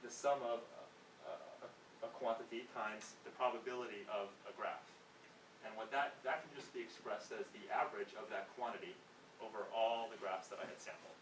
the sum of a quantity times the probability of a graph. And what that can just be expressed as the average of that quantity over all the graphs that I had sampled.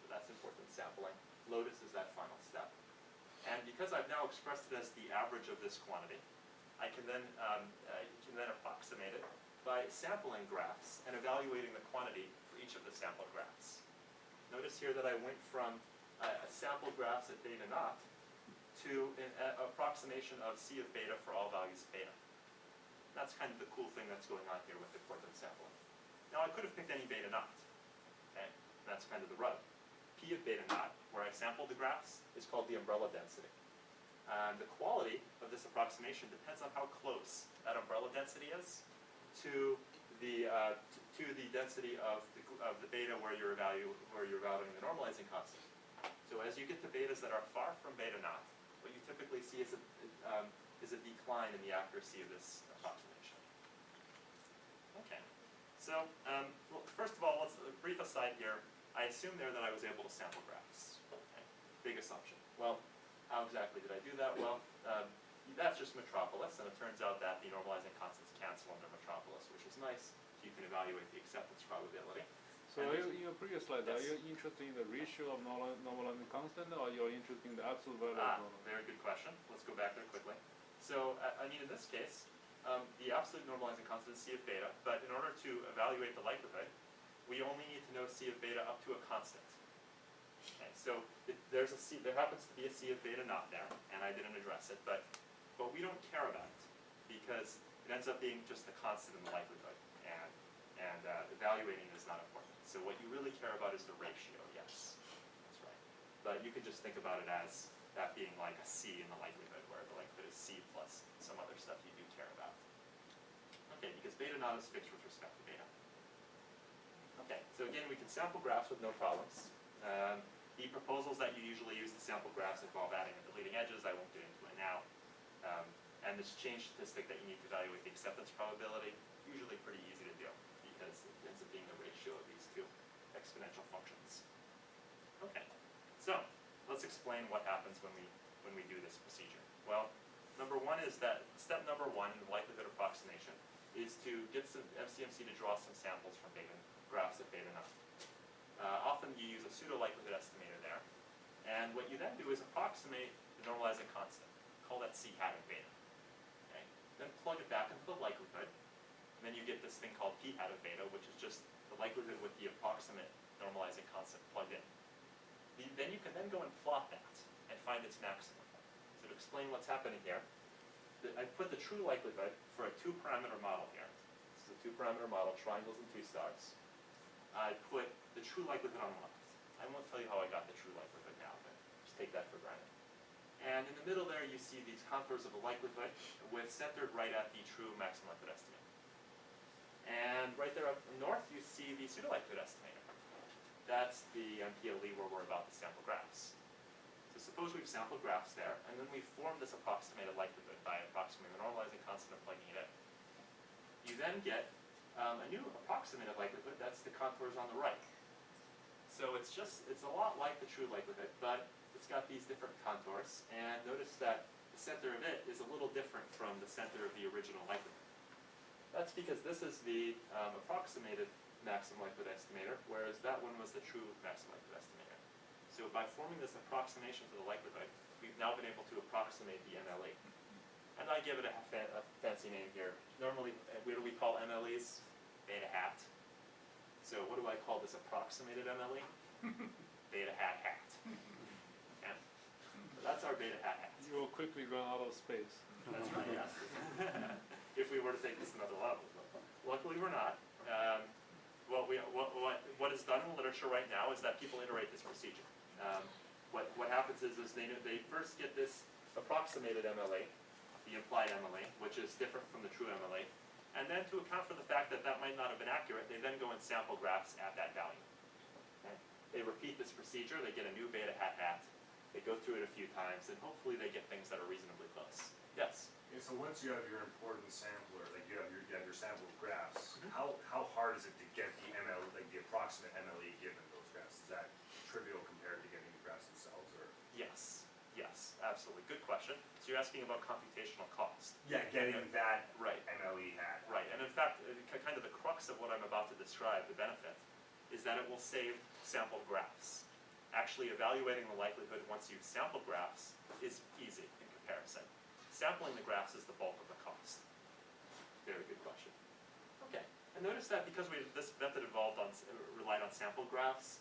So that's important sampling. Lotus is that final step. And because I've now expressed it as the average of this quantity, I can then approximate it by sampling graphs and evaluating the quantity for each of the sampled graphs. Notice here that I went from sampled graphs at beta naught to an approximation of C of beta for all values of beta. That's kind of the cool thing that's going on here with the coordinate sampling. Now I could have picked any beta naught. Okay? That's kind of the rub. P of beta naught, where I sampled the graphs, is called the umbrella density. The quality of this approximation depends on how close that umbrella density is to the density of the beta where you're evaluating the normalizing constant. So as you get to betas that are far from beta naught, what you typically see is a decline in the accuracy of this approximation. Okay, so well, first of all, let's a brief aside here. I assume there that I was able to sample graphs. Okay. Big assumption. Well, how exactly did I do that? Well, that's just metropolis, and it turns out that the normalizing constants cancel under metropolis, which is nice. So you can evaluate the acceptance probability. So in your previous slide, yes. Are you interested in the ratio of normalizing constant, or you're interested in the absolute value of normalizing? Very good question. Let's go back there quickly. So, I mean, in this case, the absolute normalizing constant is C of beta, but in order to evaluate the likelihood, we only need to know C of beta up to a constant. Okay, so there happens to be a C of beta naught there, and I didn't address it, but we don't care about it because it ends up being just a constant in the likelihood, and evaluating is not important. So what you really care about is the ratio. Yes, that's right. But you can just think about it as that being like a C in the likelihood, where the likelihood is C plus some other stuff you do care about. Okay, because beta naught is fixed with respect to beta. Okay, so again, we can sample graphs with no problems. The proposals that you usually use to sample graphs involve adding and deleting edges. I won't get into it now. And this change statistic that you need to evaluate the acceptance probability, usually pretty easy to do because it ends up being the ratio of these two exponential functions. Okay, so let's explain what happens when we do this procedure. Well, number one is that step number one in the likelihood approximation is to get some MCMC to draw some samples from beta graphs at beta naught. Often you use a pseudo likelihood estimator there, and what you then do is approximate the normalizing constant. Call that C hat of beta. Okay? Then plug it back into the likelihood, and then you get this thing called P hat of beta, which is just the likelihood with the approximate normalizing constant plugged in. Then you can then go and plot that and find its maximum. So to explain what's happening here, I've put the true likelihood for a two-parameter model here. This is a two-parameter model, triangles and two stars. I put the true likelihood on the left. I won't tell you how I got the true likelihood now, but just take that for granted. And in the middle there, you see these contours of a likelihood with centered right at the true maximum likelihood estimate. And right there up north, you see the pseudo likelihood estimator. That's the MPLE where we're about to sample graphs. So suppose we've sampled graphs there, and then we form this approximated likelihood by approximating the normalizing constant and plugging it in. You then get a new approximated likelihood, that's the contours on the right. So it's a lot like the true likelihood, but it's got these different contours, and notice that the center of it is a little different from the center of the original likelihood. That's because this is the approximated maximum likelihood estimator, whereas that one was the true maximum likelihood estimator. So by forming this approximation for the likelihood, we've now been able to approximate the MLE. And I give it a fancy name here. Normally, what do we call MLEs? Beta hat. So what do I call this approximated MLE? Beta hat hat. Yeah. So that's our beta hat hat. You will quickly run out of space. That's right, yes. If we were to take this another level. Luckily, we're not. What is done in the literature right now is that people iterate this procedure. What happens is they first get this approximated MLE, the implied MLE, which is different from the true MLE, and then to account for the fact that that might not have been accurate, they then go and sample graphs at that value. Okay? They repeat this procedure, they get a new beta hat hat, they go through it a few times, and hopefully they get things that are reasonably close. Yes? Yeah, so once you have your important sampler, like you have your sample of graphs, how hard is it to get the MLE, like the approximate MLE given those graphs? Is that trivial compared to getting the graphs themselves, or? Yes, yes. absolutely. Good question. So you're asking about computational cost. Yeah, getting that Right. MLE hat. Right, and in fact, kind of the crux of what I'm about to describe, the benefit, is that it will save sample graphs. Actually evaluating the likelihood once you've sampled graphs is easy in comparison. Sampling the graphs is the bulk of the cost. Very good question. Okay, and notice that because this method relied on sample graphs,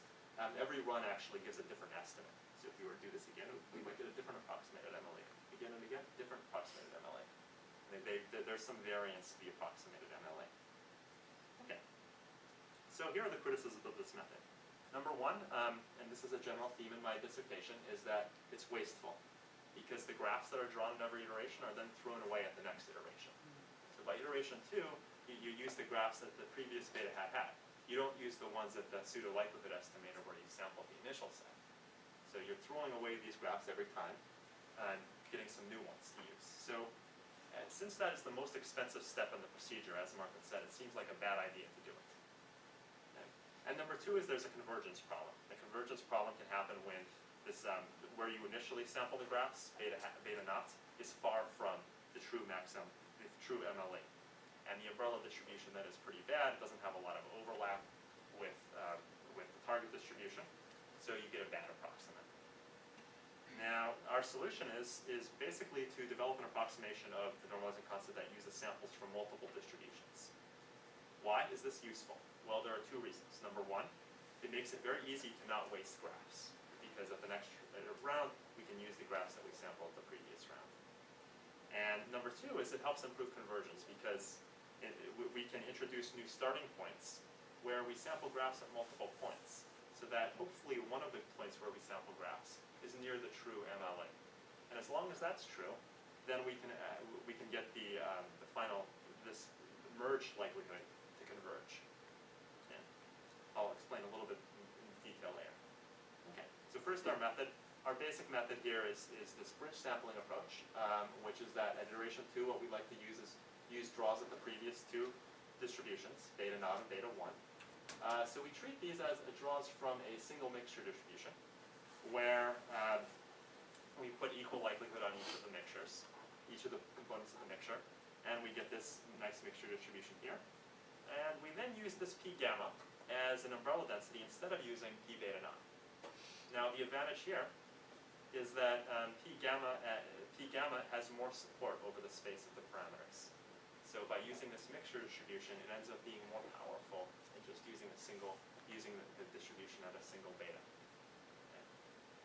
every run actually gives a different estimate. So if you were to do this again, we might get a different approximated MLE. Again and again, different approximated MLE. There's some variance to the approximated MLA. Okay. So here are the criticisms of this method. Number one, and this is a general theme in my dissertation, is that it's wasteful because the graphs that are drawn in every iteration are then thrown away at the next iteration. So by iteration 2, you use the graphs that the previous beta hat had. You don't use the ones that the pseudo likelihood estimator where you sampled the initial set. So you're throwing away these graphs every time and getting some new ones to use. So since that is the most expensive step in the procedure, as Mark had said, it seems like a bad idea to do it. Okay. And number 2 is there's a convergence problem. The convergence problem can happen when this, where you initially sample the graphs, beta naught, is far from the true maximum, the true MLE. And the umbrella distribution then is pretty bad. It doesn't have a lot of overlap with the target distribution, so you get a bad approximate. Now, our solution is basically to develop an approximation of the normalizing constant that uses samples from multiple distributions. Why is this useful? Well, there are 2 reasons. Number 1, it makes it very easy to not waste graphs, because at the next round, we can use the graphs that we sampled the previous round. And number 2 is it helps improve convergence, because we can introduce new starting points where we sample graphs at multiple points, so that hopefully one of the points where we sample graphs is near the true MLA. And as long as that's true, then we can get the final, this merged likelihood to converge. And I'll explain a little bit in detail later. Okay, so first our method. Our basic method here is this bridge sampling approach, which is that at iteration 2, what we like to use is use draws of the previous 2 distributions, beta naught and beta 1. So we treat these as draws from a single mixture distribution, where we put equal likelihood on each of the mixtures, each of the components of the mixture, and we get this nice mixture distribution here. And we then use this P gamma as an umbrella density instead of using P beta naught. Now the advantage here is that P gamma has more support over the space of the parameters. So by using this mixture distribution, it ends up being more powerful than just using the distribution at a single beta.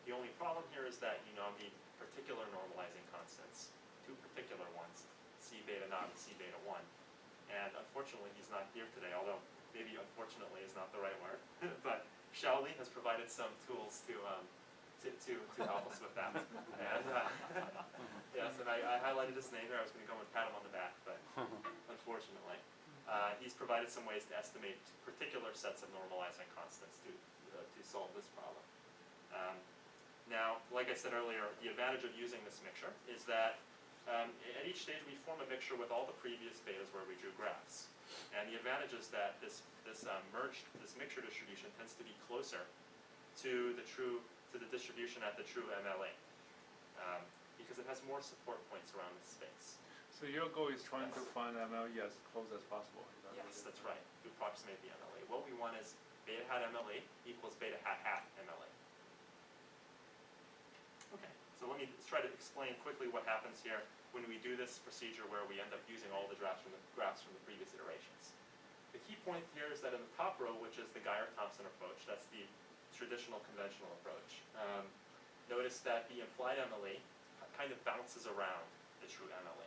The only problem here is that you need particular normalizing constants, 2 particular ones, C beta naught and C beta 1. And unfortunately, he's not here today, although maybe unfortunately is not the right word. But Shaoli has provided some tools to help us with that. And yes, and I highlighted his name there. I was going to go and pat him on the back, but unfortunately. He's provided some ways to estimate particular sets of normalizing constants to solve this problem. Now, like I said earlier, the advantage of using this mixture is that at each stage we form a mixture with all the previous betas where we drew graphs. And the advantage is that this mixture distribution tends to be closer to the distribution at the true MLA, because it has more support points around the space. So your goal is trying to find MLE as close as possible. Yes, that's right, to approximate the MLA. What we want is beta hat MLA equals beta hat MLA. Okay, so let's try to explain quickly what happens here when we do this procedure where we end up using all the graphs from the previous iterations. The key point here is that in the top row, which is the Geyer-Thompson approach, that's the traditional conventional approach, notice that the implied MLE kind of bounces around the true MLE.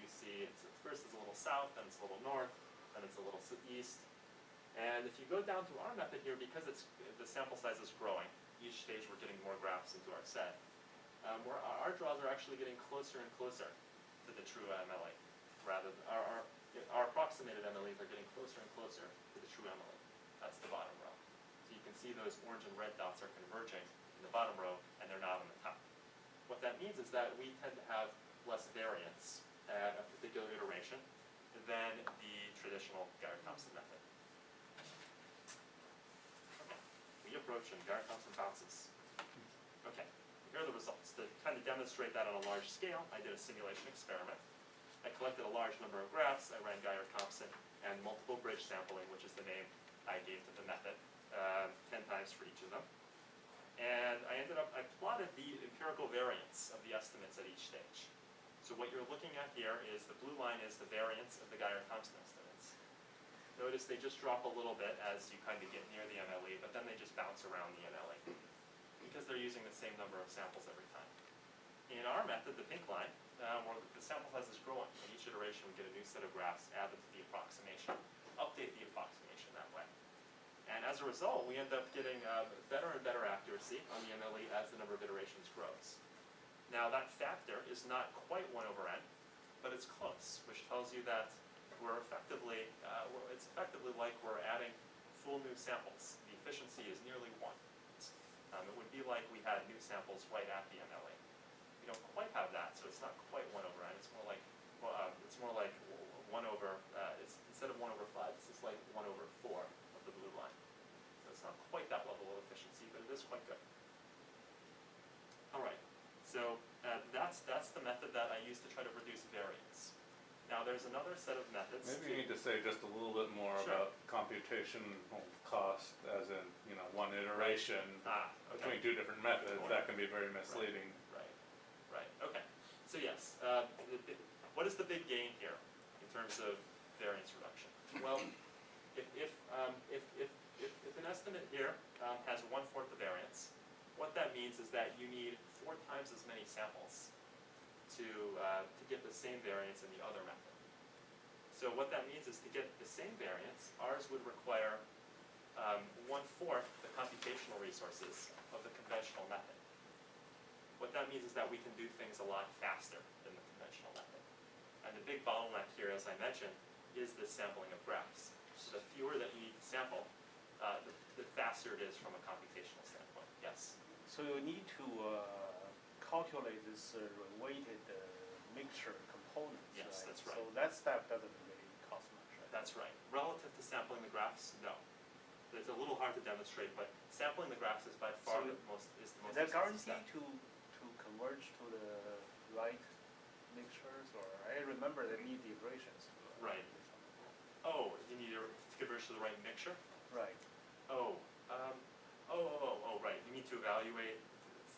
You see first it's a little south, then it's a little north, then it's a little east. And if you go down to our method here, because the sample size is growing, each stage we're getting more graphs into our set, where our draws are actually getting closer and closer to the true MLE. Rather, our approximated MLEs are getting closer and closer to the true MLE. That's the bottom row. So you can see those orange and red dots are converging in the bottom row, and they're not on the top. What that means is that we tend to have less variance at a particular iteration than the traditional Geyer-Thompson method. Okay. We approach and Geyer-Thompson bounces. Okay, here are the results. To kind of demonstrate demonstrate that on a large scale, I did a simulation experiment. I collected a large number of graphs, I ran Geier-Thompson and multiple bridge sampling, which is the name I gave to the method, 10 times for each of them. And I plotted the empirical variance of the estimates at each stage. So what you're looking at here is the blue line is the variance of the Geier-Thompson estimates. Notice they just drop a little bit as you kind of get near the MLE, but then they just bounce around the MLE because they're using the same number of samples every time. In our method, the pink line, where the sample size is growing. In each iteration, we get a new set of graphs, add them to the approximation, update the approximation that way. And as a result, we end up getting better and better accuracy on the MLE as the number of iterations grows. Now that factor is not quite 1 over n, but it's close, which tells you that we're effectively, it's effectively like we're adding full new samples. The efficiency is nearly 1. It would be like we had new samples right at the MLE. We don't quite have that, so it's not quite 1 over n. It's more like 1 over. Instead of 1 over 5, it's just like 1 over 4 of the blue line. So it's not quite that level of efficiency, but it is quite good. All right. So that's the method that I use to try to reduce variance. Now there's another set of methods. Maybe you need to say just a little bit more Sure. about computational cost, as in, one iteration between two different methods. That can be very misleading. Right. Okay. So yes, what is the big gain here in terms of variance reduction? Well, if an estimate here has 1/4 the variance, what that means is that you need 4 times as many samples to get the same variance in the other method. So what that means is to get the same variance, ours would require 1/4 the computational resources of the conventional method. What that means is that we can do things a lot faster than the conventional method. And the big bottleneck here, as I mentioned, is the sampling of graphs. So the fewer that you need to sample, the faster it is from a computational standpoint. Yes? So you need to calculate this weighted mixture components, Yes, right? that's right. So that step doesn't really cost much, right? That's right. Relative to sampling the graphs, no. It's a little hard to demonstrate, but sampling the graphs is by far So the most Is expensive that guaranteed step. to converge to the right mixtures, or I remember they need the iterations to Right. do something. Oh, you need to converge to the right mixture? Right. Right. You need to evaluate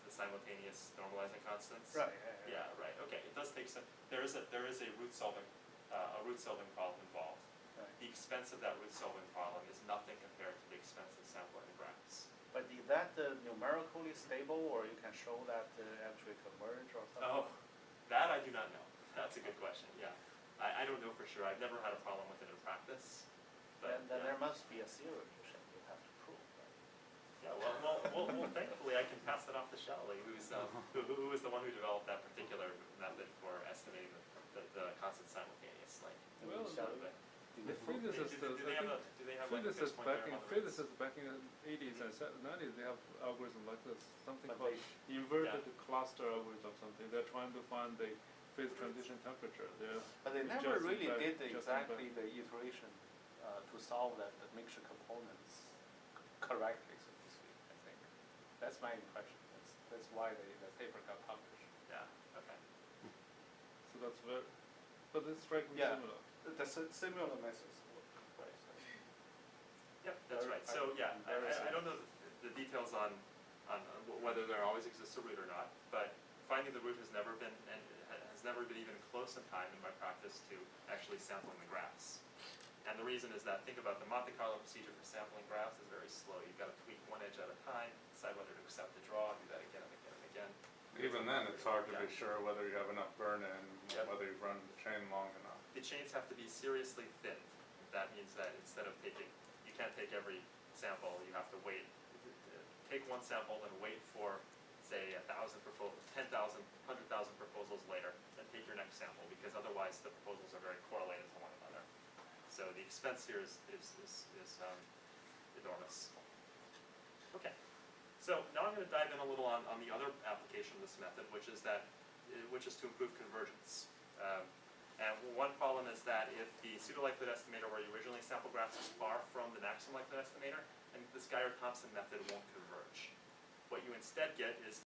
the simultaneous normalizing constants. Right. Yeah. Right. Okay. It does take some. There is a root solving problem involved. Right. The expense of that root solving problem is nothing compared to the expense of sampling the graphs. But is that numerically stable, or you can show that actually converge or something? Oh, that I do not know. That's a good question. Yeah. I don't know for sure. I've never had a problem with it in practice. But Then yeah. there must be a theorem you have to prove, right? Yeah, well, thankfully I can pass it off to Shelley, who is the one who developed that particular method for estimating the constant simultaneously. Well, Shall the Do physicists, they have like a fixed point theorem on the roots? physicists back in the 80s and 90s, they have algorithms like this, something But called inverted Yeah. cluster algorithm, something. They're trying to find the phase transition temperature. But they Just never really in fact- did just in exactly the iteration to solve that the mixture components correctly, so to speak, I think. That's my impression. That's why the paper got published. Yeah, okay. So that's but it's strikingly Yeah. similar. The similar methods work. Right. Yep, that's Very- right. So yeah, very I don't know the details on whether there always exists a root or not, but finding the root has never been even close in time in my practice to actually sampling the graphs. And the reason is that, think about the Monte Carlo procedure for sampling graphs is very slow. You've got to tweak one edge at a time, decide whether to accept the draw, do that again and again and again. Even then, it's hard to Yeah. be sure whether you have enough burn-in, Yep. whether you've run the chain long enough. The chains have to be seriously thinned. That means that instead of you can't take every sample, you have to wait. Take one sample and wait for, say, 1,000 proposals, 10,000, 100,000 proposals later, then take your next sample, because otherwise the proposals are very correlated to one another. So the expense here is enormous. Okay, so now I'm going to dive in a little on the other application of this method, which is to improve convergence. And one problem is that if the pseudo-likelihood estimator where you originally sample graphs is far from the maximum likelihood estimator, and this Geier-Thompson method won't converge. What you instead get is